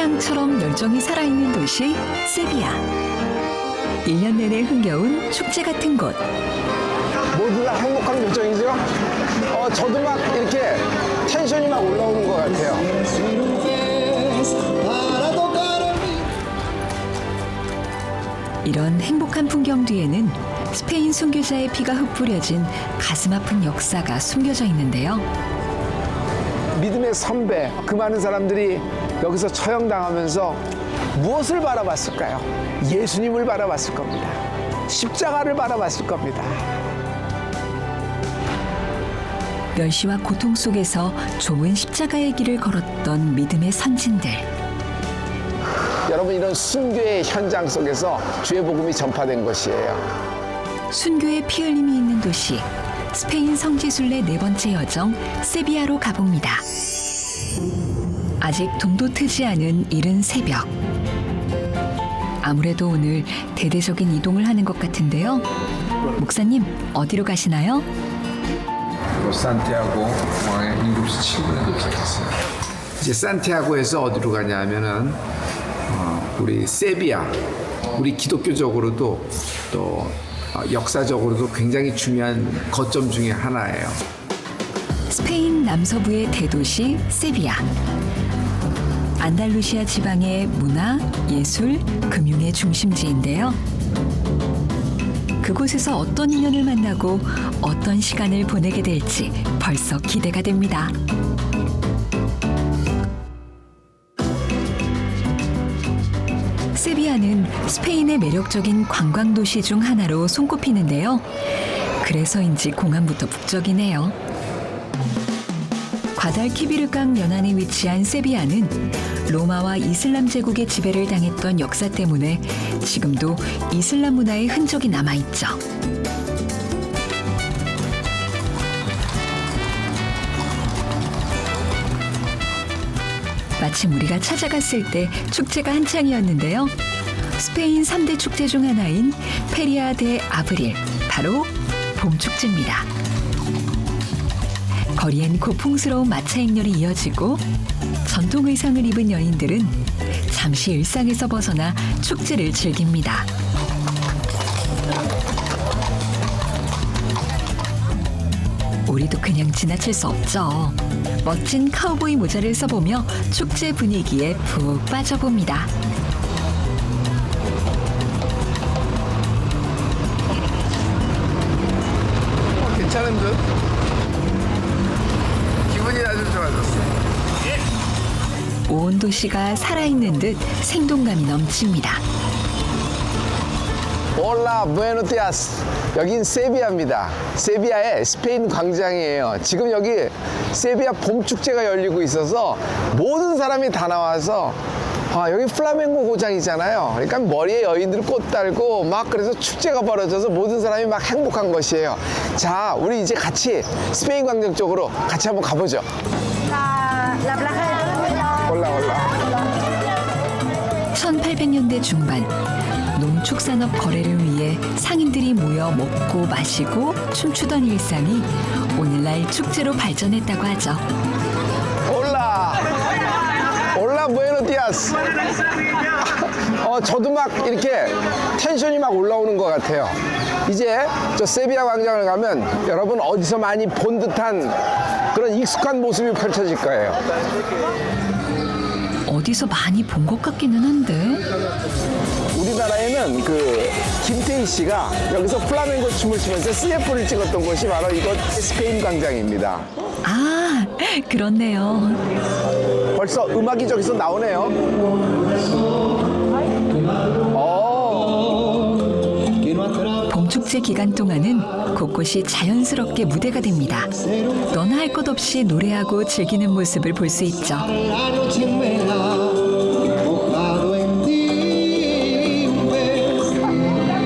태양처럼 열정이 살아있는 도시 세비야. 1년 내내 흥겨운 축제 같은 곳. 모두 다 행복한 표정이죠? 저도 막 이렇게 텐션이 막 올라오는 것 같아요. 이런 행복한 풍경 뒤에는 스페인 순교자의 피가 흩뿌려진 가슴 아픈 역사가 숨겨져 있는데요. 믿음의 선배, 그 많은 사람들이 여기서 처형당하면서 무엇을 바라봤을까요? 예수님을 바라봤을 겁니다. 십자가를 바라봤을 겁니다. 멸시와 고통 속에서 좁은 십자가의 길을 걸었던 믿음의 선진들. 여러분, 이런 순교의 현장 속에서 주의 복음이 전파된 것이에요. 순교의 피 흘림이 있는 도시 스페인 성지순례 네 번째 여정 세비야로 가봅니다. 아직 동도 트지 않은 이른 새벽. 아무래도 오늘 대대적인 이동을 하는 것 같은데요. 목사님, 어디로 가시나요? 산티아고 공항에 7시 7분에 도착했어요. 이제 산티아고에서 어디로 가냐 하면은 우리 세비야, 우리 기독교적으로도 또 역사적으로도 굉장히 중요한 거점 중에 하나예요. 스페인 남서부의 대도시 세비야. 안달루시아 지방의 문화, 예술, 금융의 중심지인데요. 그곳에서 어떤 인연을 만나고 어떤 시간을 보내게 될지 벌써 기대가 됩니다. 세비야는 스페인의 매력적인 관광도시 중 하나로 손꼽히는데요. 그래서인지 공항부터 북적이네요. 과달키비르강 연안에 위치한 세비야는 로마와 이슬람 제국의 지배를 당했던 역사 때문에 지금도 이슬람 문화의 흔적이 남아있죠. 마침 우리가 찾아갔을 때 축제가 한창이었는데요. 스페인 3대 축제 중 하나인 페리아 데 아브릴, 바로 봄축제입니다. 거리엔 고풍스러운 마차 행렬이 이어지고 전통 의상을 입은 여인들은 잠시 일상에서 벗어나 축제를 즐깁니다. 우리도 그냥 지나칠 수 없죠. 멋진 카우보이 모자를 써보며 축제 분위기에 푹 빠져봅니다. 괜찮은 듯? 기분이 아주 좋아졌어요. 온 도시가 살아있는 듯 생동감이 넘칩니다. 올라 부에노티아스. 여긴 세비야입니다. 세비야의 스페인 광장이에요. 지금 여기 세비야 봄축제가 열리고 있어서 모든 사람이 다 나와서 여기 플라멩고 고장이잖아요. 그러니까 머리에 여인들 꽃 달고 막 그래서 축제가 벌어져서 모든 사람이 막 행복한 것이에요. 자, 우리 이제 같이 스페인 광장 쪽으로 같이 한번 가보죠. 올라. 1800년대 중반 농축산업 거래를 위해 상인들이 모여 먹고 마시고 춤추던 일상이 오늘날 축제로 발전했다고 하죠. 올라 부에노티아스. 저도 막 이렇게 텐션이 막 올라오는 것 같아요. 이제 저 세비야 광장을 가면 여러분 어디서 많이 본 듯한 그런 익숙한 모습이 펼쳐질 거예요. 어디서 많이 본 것 같기는 한데. 우리나라에는 그 김태희 씨가 여기서 플라멩고 춤을 추면서 CF를 찍었던 곳이 바로 이곳 스페인 광장입니다. 아, 그렇네요. 벌써 음악이 저기서 나오네요. 봄축제 기간 동안은 곳곳이 자연스럽게 무대가 됩니다. 너나 할 것 없이 노래하고 즐기는 모습을 볼 수 있죠.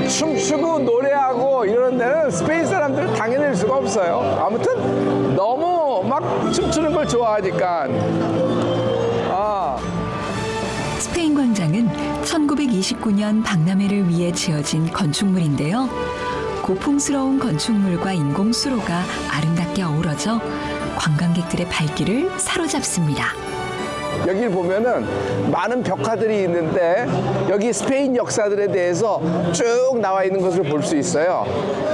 춤추고 노래하고 이런 데는 스페인 사람들은 당해낼 수가 없어요. 아무튼 너무 막 춤추는 걸 좋아하니까. 스페인 광장은 1929년 박람회를 위해 지어진 건축물인데요. 고풍스러운 건축물과 인공수로가 아름답게 어우러져 관광객들의 발길을 사로잡습니다. 여기를 보면은 많은 벽화들이 있는데 여기 스페인 역사들에 대해서 쭉 나와 있는 것을 볼 수 있어요.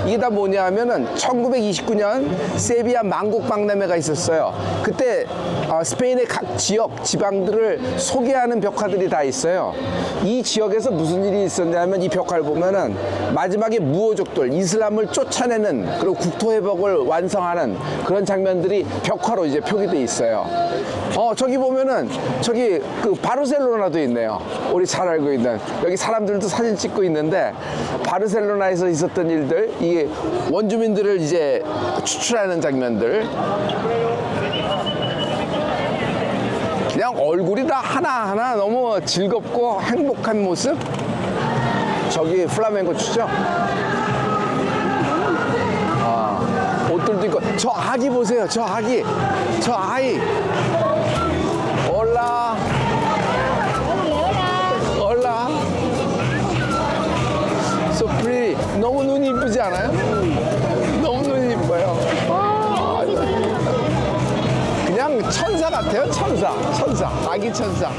이게 다 뭐냐 하면은 1929년 세비야 만국박람회가 있었어요. 그때 스페인의 각 지역, 지방들을 소개하는 벽화들이 다 있어요. 이 지역에서 무슨 일이 있었냐면 이 벽화를 보면은 마지막에 무호족들, 이슬람을 쫓아내는 그리고 국토 회복을 완성하는 그런 장면들이 벽화로 이제 표기돼 있어요. 저기 보면은 저기 그 바르셀로나도 있네요. 우리 잘 알고 있는 여기 사람들도 사진 찍고 있는데 바르셀로나에서 있었던 일들, 이 원주민들을 이제 추출하는 장면들. 그냥 얼굴이 다 하나하나 너무 즐겁고 행복한 모습. 저기 플라멩고 추죠? 옷들도 있고. 저 아기 보세요. 저 아기. 저 아이. 올라. 올라. So pretty. 너무 눈이 이쁘지 않아요? 너무 눈이 이뻐요. 그냥 천사 같아요. 천사. 아기 천사.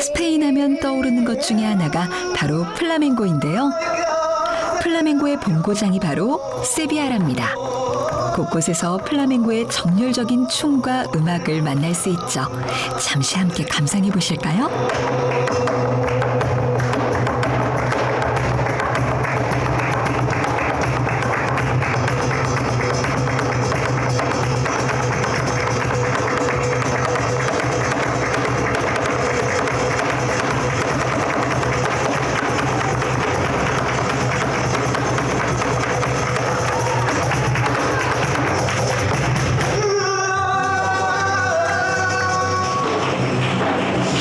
스페인 하면 떠오르는 것 중에 하나가 바로 플라멩고인데요. 플라멩고의 본고장이 바로 세비야랍니다. 곳곳에서 플라멩고의 정열적인 춤과 음악을 만날 수 있죠. 잠시 함께 감상해 보실까요?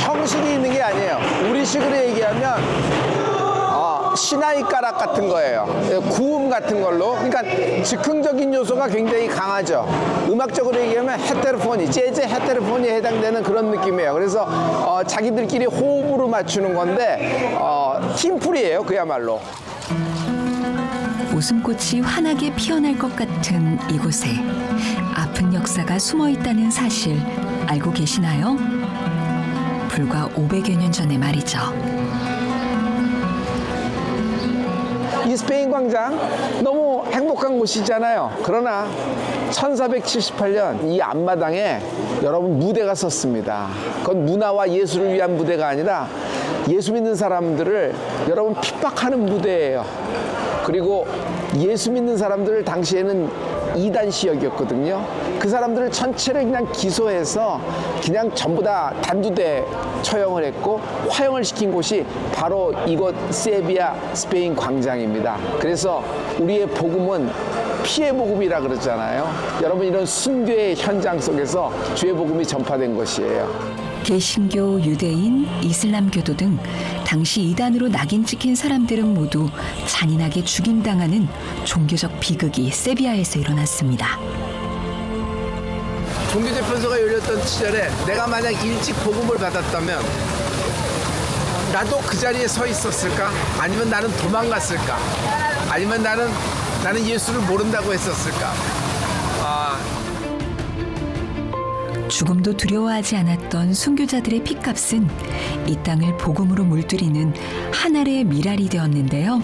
형식이 있는 게 아니에요. 우리식으로 얘기하면 시나이 가락 같은 거예요. 구음 같은 걸로. 그러니까 즉흥적인 요소가 굉장히 강하죠. 음악적으로 얘기하면 헤테로포니, 재즈 헤테로포니에 해당되는 그런 느낌이에요. 그래서 자기들끼리 호흡으로 맞추는 건데 팀플이에요. 그야말로. 웃음꽃이 환하게 피어날 것 같은 이곳에 아픈 역사가 숨어 있다는 사실 알고 계시나요? 불과 500여 년 전의 말이죠. 이 스페인 광장 너무 행복한 곳이잖아요. 그러나 1478년 이 앞마당에 여러분 무대가 섰습니다. 그건 문화와 예술을 위한 무대가 아니라 예수 믿는 사람들을 여러분 핍박하는 무대예요. 그리고 예수 믿는 사람들을 당시에는 이단 시역이었거든요. 그 사람들을 전체를 그냥 기소해서 그냥 전부 다 단두대 처형을 했고 화형을 시킨 곳이 바로 이곳 세비야 스페인 광장입니다. 그래서 우리의 복음은 피해 복음이라 그러잖아요. 여러분 이런 순교의 현장 속에서 주의 복음이 전파된 것이에요. 개신교, 유대인, 이슬람교도 등 당시 이단으로 낙인 찍힌 사람들은 모두 잔인하게 죽임당하는 종교적 비극이 세비야에서 일어났습니다. 종교재판소가 열렸던 시절에 내가 만약 일찍 복음을 받았다면 나도 그 자리에 서 있었을까? 아니면 나는 도망갔을까? 아니면 나는 예수를 모른다고 했었을까? 죽음도 두려워하지 않았던 순교자들의 피값은 이 땅을 복음으로 물들이는 한 알의 미랄이 되었는데요.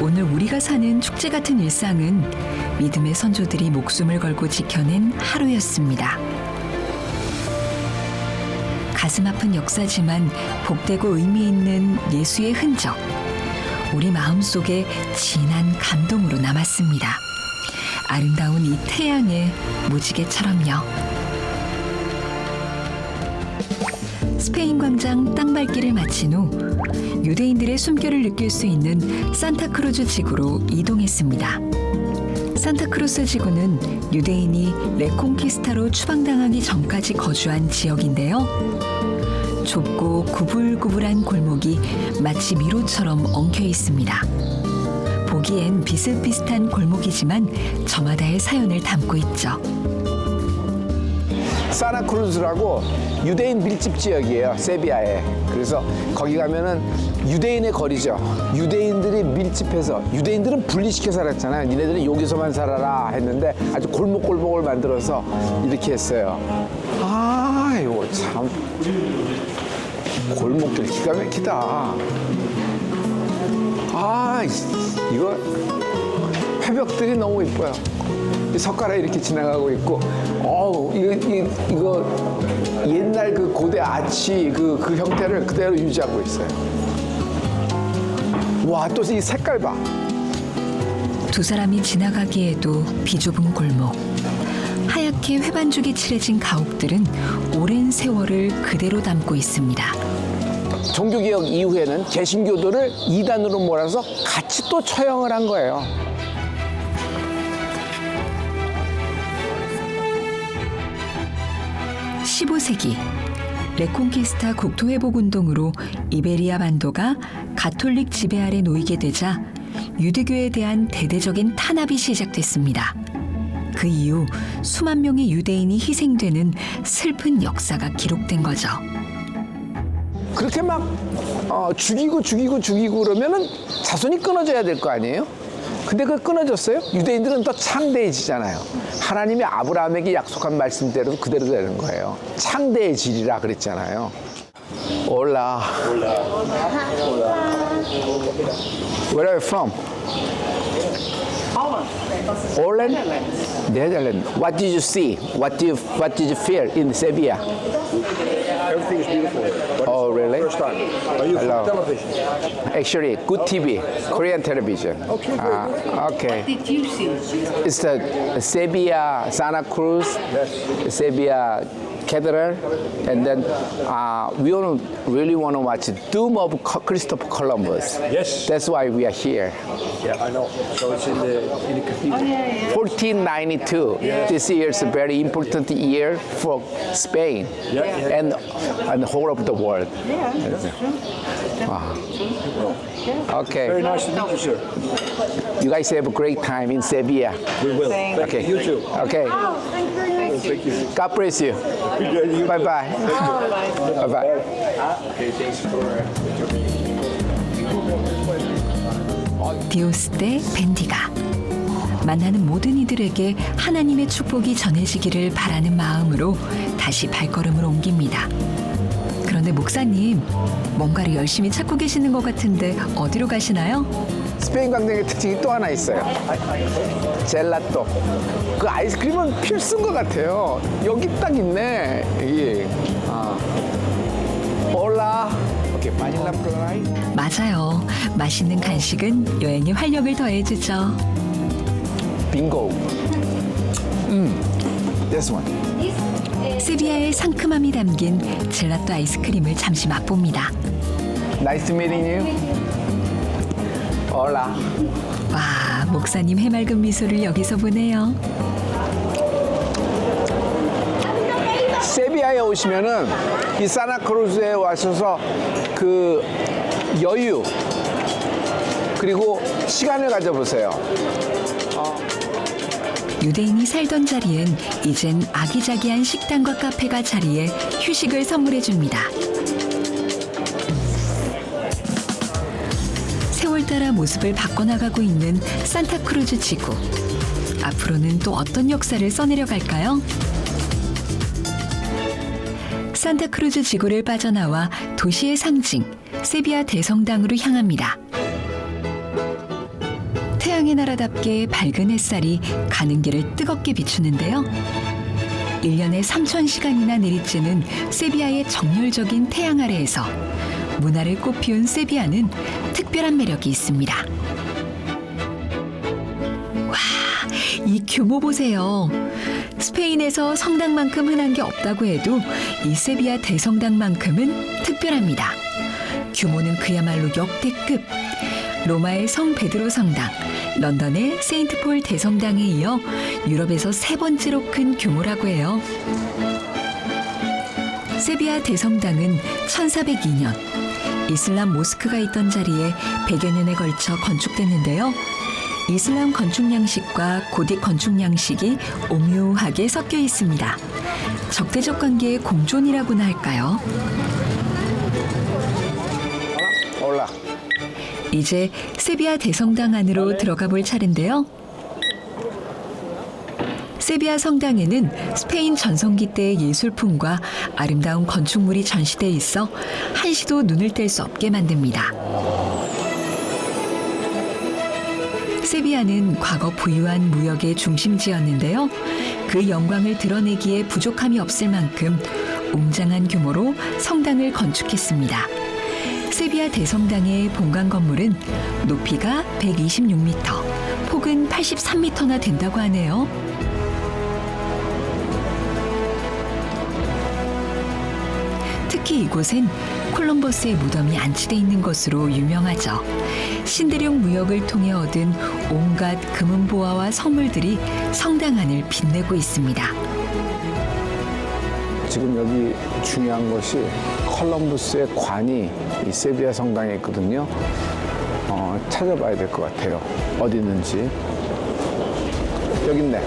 오늘 우리가 사는 축제 같은 일상은 믿음의 선조들이 목숨을 걸고 지켜낸 하루였습니다. 가슴 아픈 역사지만 복되고 의미 있는 예수의 흔적, 우리 마음속에 진한 감동으로 남았습니다. 아름다운 이 태양의 무지개처럼요. 스페인 광장 땅밟기를 마친 후 유대인들의 숨결을 느낄 수 있는 산타크루즈 지구로 이동했습니다. 산타크루스 지구는 유대인이 레콩키스타로 추방당하기 전까지 거주한 지역인데요. 좁고 구불구불한 골목이 마치 미로처럼 엉켜 있습니다. 보기엔 비슷비슷한 골목이지만 저마다의 사연을 담고 있죠. 사나크루즈라고 유대인 밀집 지역이에요, 세비야에. 그래서 거기 가면은 유대인의 거리죠. 유대인들이 밀집해서, 유대인들은 분리시켜 살았잖아요. 니네들은 여기서만 살아라 했는데 아주 골목골목을 만들어서 이렇게 했어요. 아, 이거 참 골목길 기가 막히다. 아, 이거 회벽들이 너무 이뻐요. 이 석가라 이렇게 지나가고 있고, 이거 옛날 그 고대 아치 그 형태를 그대로 유지하고 있어요. 와, 또 이 색깔 봐. 두 사람이 지나가기에도 비좁은 골목. 하얗게 회반죽이 칠해진 가옥들은 오랜 세월을 그대로 담고 있습니다. 종교개혁 이후에는 개신교도를 이단으로 몰아서 같이 또 처형을 한 거예요. (15세기) 레콘키스타 국토회복운동으로 이베리아 반도가 가톨릭 지배 아래 놓이게 되자 유대교에 대한 대대적인 탄압이 시작됐습니다. 그 이후 수만 명의 유대인이 희생되는 슬픈 역사가 기록된 거죠. 그렇게 막 죽이고 그러면은 자손이 끊어져야 될 거 아니에요? 근데 그거 끊어졌어요? 유대인들은 더 창대해지잖아요. 하나님이 아브라함에게 약속한 말씀대로 그대로 되는 거예요. 창대해지리라 그랬잖아요. 올라. Where are you from? Holland? Netherlands. What did you see? What did you feel in Sevilla? Everything is beautiful. But Oh, really? First time. Are you Hello. from television? Actually, good TV, Korean television. Okay, great. Okay. Did you see? It's the Sevilla Santa Cruz, Sevilla Cathedral, and then we really want to watch the Tomb of Christopher Columbus. Yes. That's why we are here. Yeah, I know. So it's in the cathedral. 1492. This year is a very important year for Spain and the whole of the world. Yeah, that's true. Very Okay. nice to meet you, sir. You guys have a great time in Sevilla. We will. Thank Thank Okay. you. You too. Okay. Thank you. God bless you. You Bye bye. Bye bye. Okay, thanks for 디오스 대 벤디가 만나는 모든 이들에게 하나님의 축복이 전해지기를 바라는 마음으로 다시 발걸음을 옮깁니다. 그런데 목사님, 뭔가를 열심히 찾고 계시는 것 같은데 어디로 가시나요? 스페인 광장의 특징이 또 하나 있어요. 젤라또. 그 아이스크림은 필수인 것 같아요. 여기 딱 있네. 여기. 올라. 오케이, 바닐라 플라이. 맞아요. 맛있는 간식은 여행의 활력을 더해주죠. 빙고. This one. 세비야의 상큼함이 담긴 젤라또 아이스크림을 잠시 맛봅니다. Nice meeting you. 올라. 와, 목사님 해맑은 미소를 여기서 보네요. 세비야에 오시면은 이 사나크루즈에 와셔서 그 여유 그리고 시간을 가져보세요. 유대인이 살던 자리엔 이젠 아기자기한 식당과 카페가 자리에 휴식을 선물해 줍니다. 세월 따라 모습을 바꿔나가고 있는 산타크루즈 지구. 앞으로는 또 어떤 역사를 써내려 갈까요? 산타크루즈 지구를 빠져나와 도시의 상징 세비야 대성당으로 향합니다. 태양의 나라답게 밝은 햇살이 가는 길을 뜨겁게 비추는데요. 1년에 3,000시간이나 내리쬐는 세비야의 정열적인 태양 아래에서 문화를 꽃피운 세비야는 특별한 매력이 있습니다. 와, 이 규모 보세요. 스페인에서 성당만큼 흔한 게 없다고 해도 이 세비야 대성당만큼은 특별합니다. 규모는 그야말로 역대급. 로마의 성 베드로 성당, 런던의 세인트 폴 대성당에 이어 유럽에서 세 번째로 큰 규모라고 해요. 세비야 대성당은 1402년 이슬람 모스크가 있던 자리에 100여 년에 걸쳐 건축됐는데요. 이슬람 건축 양식과 고딕 건축 양식이 오묘하게 섞여 있습니다. 적대적 관계의 공존이라고나 할까요? 올라. 이제 세비야 대성당 안으로 들어가 볼 차례인데요. 세비야 성당에는 스페인 전성기 때의 예술품과 아름다운 건축물이 전시돼 있어 한시도 눈을 뗄 수 없게 만듭니다. 세비야는 과거 부유한 무역의 중심지였는데요. 그 영광을 드러내기에 부족함이 없을 만큼 웅장한 규모로 성당을 건축했습니다. 세비야 대성당의 본관 건물은 높이가 126m, 폭은 83m나 된다고 하네요. 특히 이곳엔 콜럼버스의 무덤이 안치돼 있는 것으로 유명하죠. 신대륙 무역을 통해 얻은 온갖 금은보화와 성물들이 성당 안을 빛내고 있습니다. 지금 여기 중요한 것이 콜럼버스의 관이 이 세비야 성당에 있거든요. 찾아봐야 될 것 같아요. 어디 있는지. 여기 있네.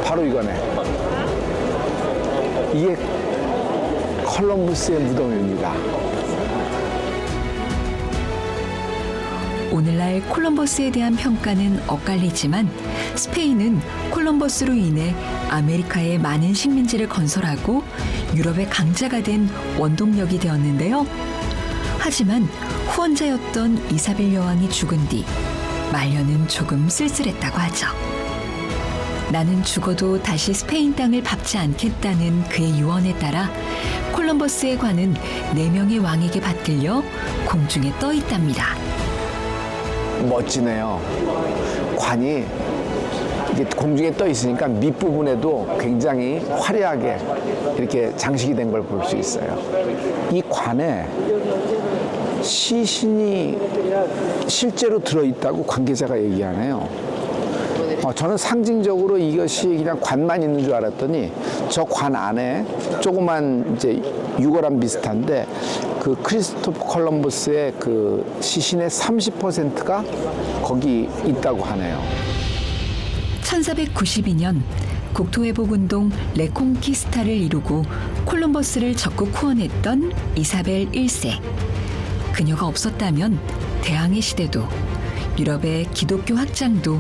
바로 이거네. 이게 콜럼버스의 무덤입니다. 오늘날 콜럼버스에 대한 평가는 엇갈리지만 스페인은 콜럼버스로 인해 아메리카에 많은 식민지를 건설하고 유럽의 강자가 된 원동력이 되었는데요. 하지만 후원자였던 이사벨 여왕이 죽은 뒤 말년은 조금 쓸쓸했다고 하죠. 나는 죽어도 다시 스페인 땅을 밟지 않겠다는 그의 유언에 따라 콜럼버스의 관은 4명의 왕에게 받들려 공중에 떠 있답니다. 멋지네요. 관이 이게 공중에 떠 있으니까 밑부분에도 굉장히 화려하게 이렇게 장식이 된 걸 볼 수 있어요. 이 관에 시신이 실제로 들어있다고 관계자가 얘기하네요. 저는 상징적으로 이것이 그냥 관만 있는 줄 알았더니 저 관 안에 조그만 이제 유골함 비슷한데 그 크리스토퍼 콜럼버스의 그 시신의 30%가 거기 있다고 하네요. 1492년 국토회복운동 레콩키스타를 이루고 콜럼버스를 적극 후원했던 이사벨 1세. 그녀가 없었다면 대항해 시대도 유럽의 기독교 확장도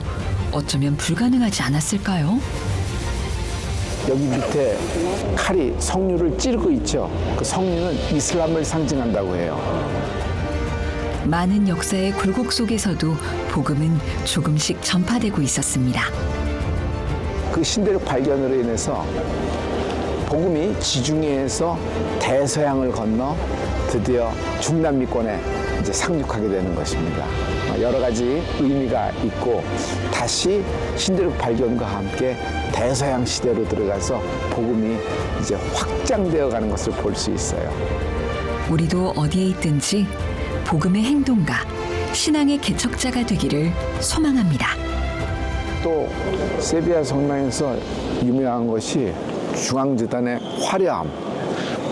어쩌면 불가능하지 않았을까요? 여기 밑에 칼이 석류를 찌르고 있죠. 그 석류는 이슬람을 상징한다고 해요. 많은 역사의 굴곡 속에서도 복음은 조금씩 전파되고 있었습니다. 그 신대륙 발견으로 인해서 복음이 지중해에서 대서양을 건너 드디어 중남미권에 이제 상륙하게 되는 것입니다. 여러 가지 의미가 있고 다시 신대륙 발견과 함께 대서양 시대로 들어가서 복음이 이제 확장되어 가는 것을 볼 수 있어요. 우리도 어디에 있든지 복음의 행동가, 신앙의 개척자가 되기를 소망합니다. 또 세비야 성당에서 유명한 것이 중앙재단의 화려함.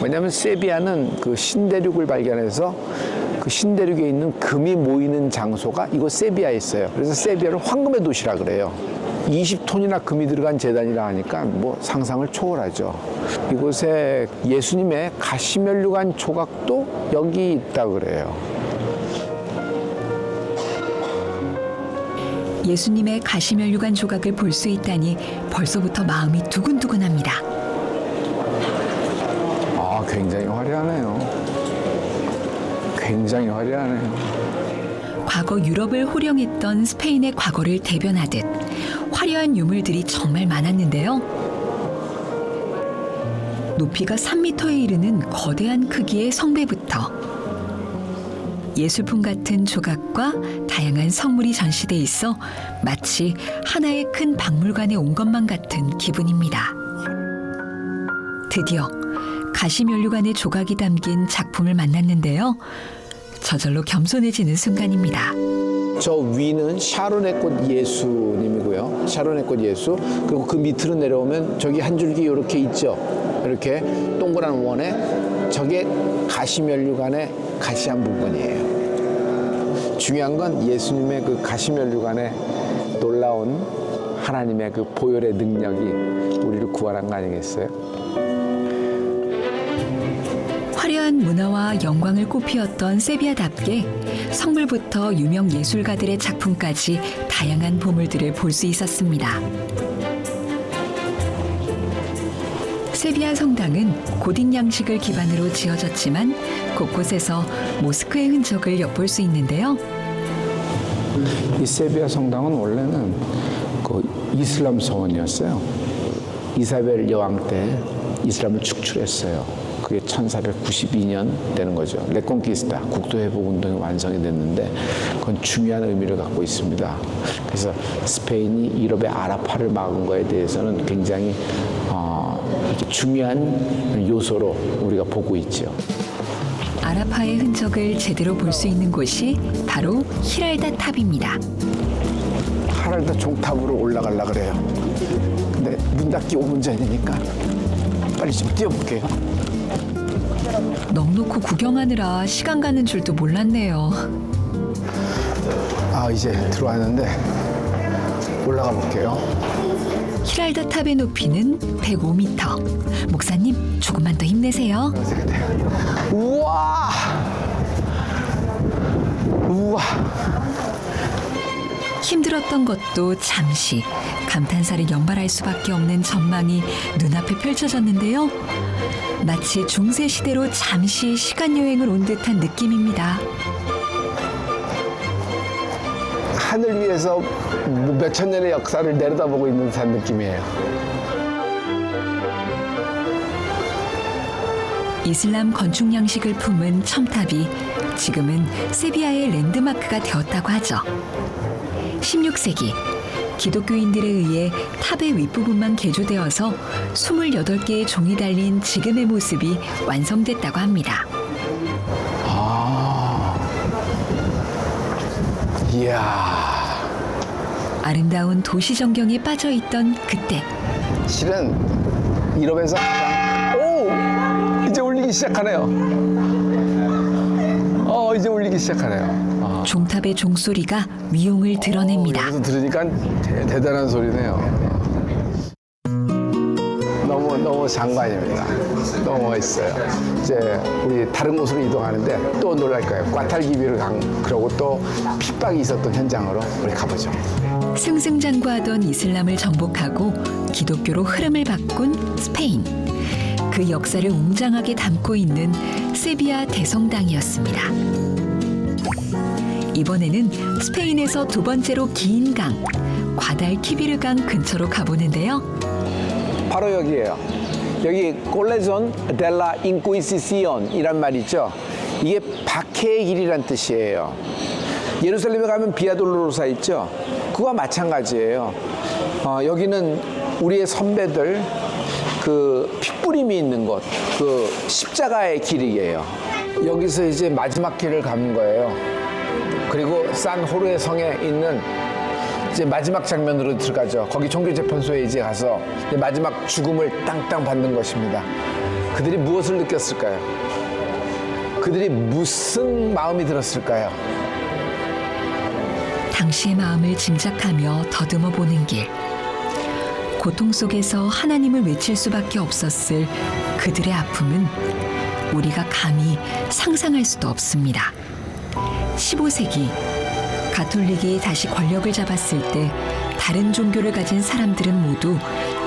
왜냐하면 세비야는 그 신대륙을 발견해서 그 신대륙에 있는 금이 모이는 장소가 이곳 세비야에 있어요. 그래서 세비야를 황금의 도시라 그래요. 20톤이나 금이 들어간 재단이라 하니까 뭐 상상을 초월하죠. 이곳에 예수님의 가시면류관 조각도 여기 있다고 그래요. 예수님의 가시면류관 조각을 볼 수 있다니 벌써부터 마음이 두근두근합니다. 굉장히 화려하네요. 굉장히 화려하네요. 과거 유럽을 호령했던 스페인의 과거를 대변하듯 화려한 유물들이 정말 많았는데요. 높이가 3m에 이르는 거대한 크기의 성배부터 예술품 같은 조각과 다양한 성물이 전시돼 있어 마치 하나의 큰 박물관에 온 것만 같은 기분입니다. 드디어 가시면류관의 조각이 담긴 작품을 만났는데요. 저절로 겸손해지는 순간입니다. 저 위는 샤론의 꽃 예수님이고요. 샤론의 꽃 예수. 그리고 그 밑으로 내려오면 저기 한 줄기 이렇게 있죠. 이렇게 동그란 원에 저게 가시면류관의 가시한 부분이에요. 중요한 건 예수님의 그 가시면류관의 놀라운 하나님의 그 보혈의 능력이 우리를 구원한 거 아니겠어요? 화려한 문화와 영광을 꽃피웠던 세비야답게 성물부터 유명 예술가들의 작품까지 다양한 보물들을 볼 수 있었습니다. 세비야 성당은 고딕 양식을 기반으로 지어졌지만 곳곳에서 모스크의 흔적을 엿볼 수 있는데요. 이 세비야 성당은 원래는 그 이슬람 서원이었어요. 이사벨 여왕 때 이슬람을 축출했어요. 그게 1492년 되는 거죠. 레콘키스타, 국도 회복 운동이 완성이 됐는데 그건 중요한 의미를 갖고 있습니다. 그래서 스페인이 유럽의 아랍화를 막은 거에 대해서는 굉장히 이렇게 중요한 요소로 우리가 보고 있죠. 아랍화의 흔적을 제대로 볼 수 있는 곳이 바로 히랄다 탑입니다. 하랄다 종탑으로 올라가려고 그래요. 근데 문 닫기 5분 전이니까 빨리 좀 뛰어볼게요. 넋놓고 구경하느라 시간 가는 줄도 몰랐네요. 아, 이제 들어왔는데 올라가 볼게요. 히랄다 탑의 높이는 105m. 목사님, 조금만 더 힘내세요. 우와! 우와! 힘들었던 것도 잠시 감탄사를 연발할 수밖에 없는 전망이 눈앞에 펼쳐졌는데요. 마치 중세 시대로 잠시 시간 여행을 온 듯한 느낌입니다. 하늘 위에서 몇천 년의 역사를 내려다보고 있는 듯한 느낌이에요. 이슬람 건축 양식을 품은 첨탑이 지금은 세비야의 랜드마크가 되었다고 하죠. 16세기 기독교인들에 의해 탑의 윗부분만 개조되어서 28개의 종이 달린 지금의 모습이 완성됐다고 합니다. 이야. 아름다운 도시 전경에 빠져있던 그때 실은 유럽에서 가장 이제 울리기 시작하네요. 이제 울리기 시작하네요. 종탑의 종소리가 위용을 드러냅니다. 여기서 들으니까 대단한 소리네요. 너무 장관입니다. 너무 멋있어요. 이제 우리 다른 곳으로 이동하는데 또 놀랄 거예요. 과탈기비르 강, 그러고 또 핍박이 있었던 현장으로 우리 가보죠. 승승장구하던 이슬람을 정복하고 기독교로 흐름을 바꾼 스페인. 그 역사를 웅장하게 담고 있는 세비야 대성당이었습니다. 이번에는 스페인에서 두 번째로 긴 강, 과달키비르 강 근처로 가보는데요. 바로 여기예요. 여기 콜레존 델라 인쿠이시시온 이란 말이 있죠. 이게 박해의 길이란 뜻이에요. 예루살렘에 가면 비아돌로로사 있죠. 그와 마찬가지예요. 여기는 우리의 선배들 그 핏부림이 있는 곳, 그 십자가의 길이에요. 여기서 이제 마지막 길을 가는 거예요. 그리고 산 호르의 성에 있는 이제 마지막 장면으로 들어가죠. 거기 종교재판소에 이제 가서 이제 마지막 죽음을 땅땅 받는 것입니다. 그들이 무엇을 느꼈을까요? 그들이 무슨 마음이 들었을까요? 당시의 마음을 짐작하며 더듬어 보는 길. 고통 속에서 하나님을 외칠 수밖에 없었을 그들의 아픔은 우리가 감히 상상할 수도 없습니다. 15세기 가톨릭이 다시 권력을 잡았을 때 다른 종교를 가진 사람들은 모두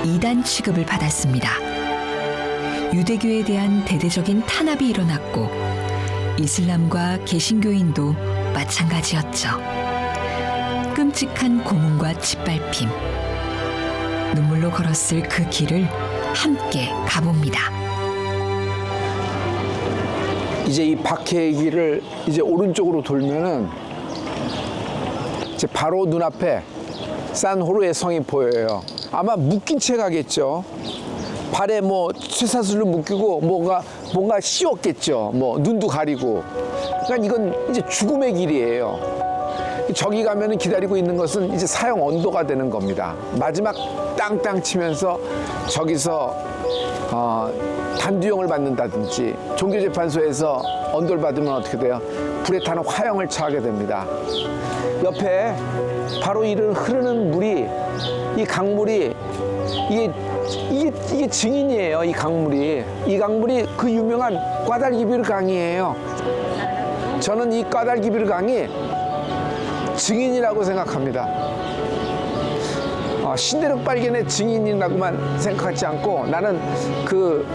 이단 취급을 받았습니다. 유대교에 대한 대대적인 탄압이 일어났고 이슬람과 개신교인도 마찬가지였죠. 끔찍한 고문과 짓밟힘. 눈물로 걸었을 그 길을 함께 가봅니다. 이제 이 박해의 길을 이제 오른쪽으로 돌면은 이제 바로 눈앞에 산 호르의 성이 보여요. 아마 묶인 채 가겠죠. 발에 뭐 쇠사슬로 묶이고 뭔가 씌웠겠죠. 뭐 눈도 가리고. 그러니까 이건 이제 죽음의 길이에요. 저기 가면은 기다리고 있는 것은 이제 사형 언도가 되는 겁니다. 마지막 땅땅 치면서 저기서 단두형을 받는다든지 종교재판소에서 언도를 받으면 어떻게 돼요? 불에 타는 화형을 처하게 됩니다. 옆에 바로 이런 흐르는 물이 이 강물이 이게 증인이에요. 이 강물이 그 유명한 꽈달기비르 강이에요. 저는 이 꽈달기비르 강이 증인이라고 생각합니다. 신대륙 발견의 증인이라고만 생각하지 않고 나는 그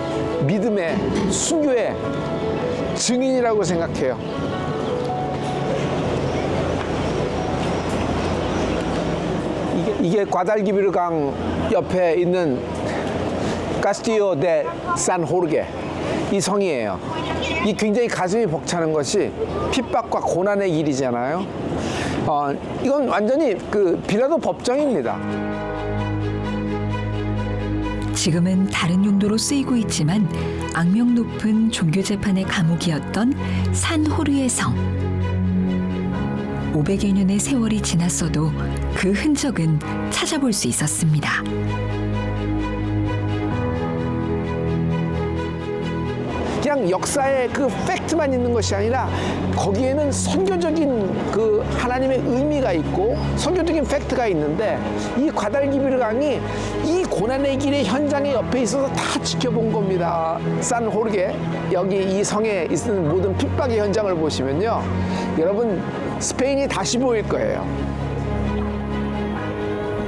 믿음의 순교의 증인이라고 생각해요. 이게 꽈달기비르 강 옆에 있는 카스티오 데 산 호르게 이 성이에요. 이 굉장히 가슴이 벅차는 것이 핍박과 고난의 길이잖아요. 이건 완전히 그 비라도 법정입니다. 지금은 다른 용도로 쓰이고 있지만 악명 높은 종교 재판의 감옥이었던 산 호르의 성. 500여 년의 세월이 지났어도 그 흔적은 찾아볼 수 있었습니다. 그냥 역사의 그 팩트만 있는 것이 아니라 거기에는 선교적인 그 하나님의 의미가 있고 선교적인 팩트가 있는데 이 꽈달기비르 강이 이 고난의 길의 현장의 옆에 있어서 다 지켜본 겁니다. 산 호르게 여기 이 성에 있는 모든 핍박의 현장을 보시면요, 여러분 스페인이 다시 보일 거예요.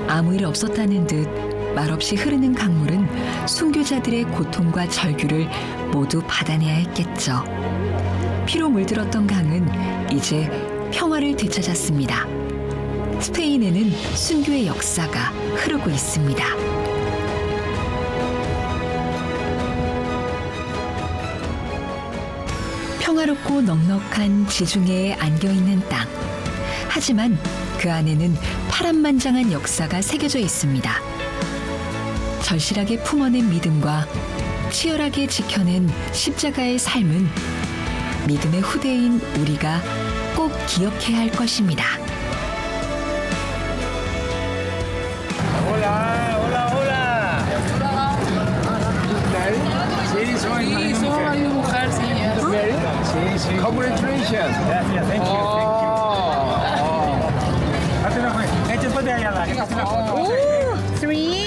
아무 일 없었다는 듯 말없이 흐르는 강물은 순교자들의 고통과 절규를 모두 받아내야 했겠죠. 피로 물들었던 강은 이제 평화를 되찾았습니다. 스페인에는 순교의 역사가 흐르고 있습니다. 평화롭고 넉넉한 지중해에 안겨있는 땅. 하지만 그 안에는 파란만장한 역사가 새겨져 있습니다. 절실하게 품어낸 믿음과 치열하게 지켜낸 십자가의 삶은 믿음의 후대인 우리가 꼭 기억해야 할 것입니다. Congratulations. Three,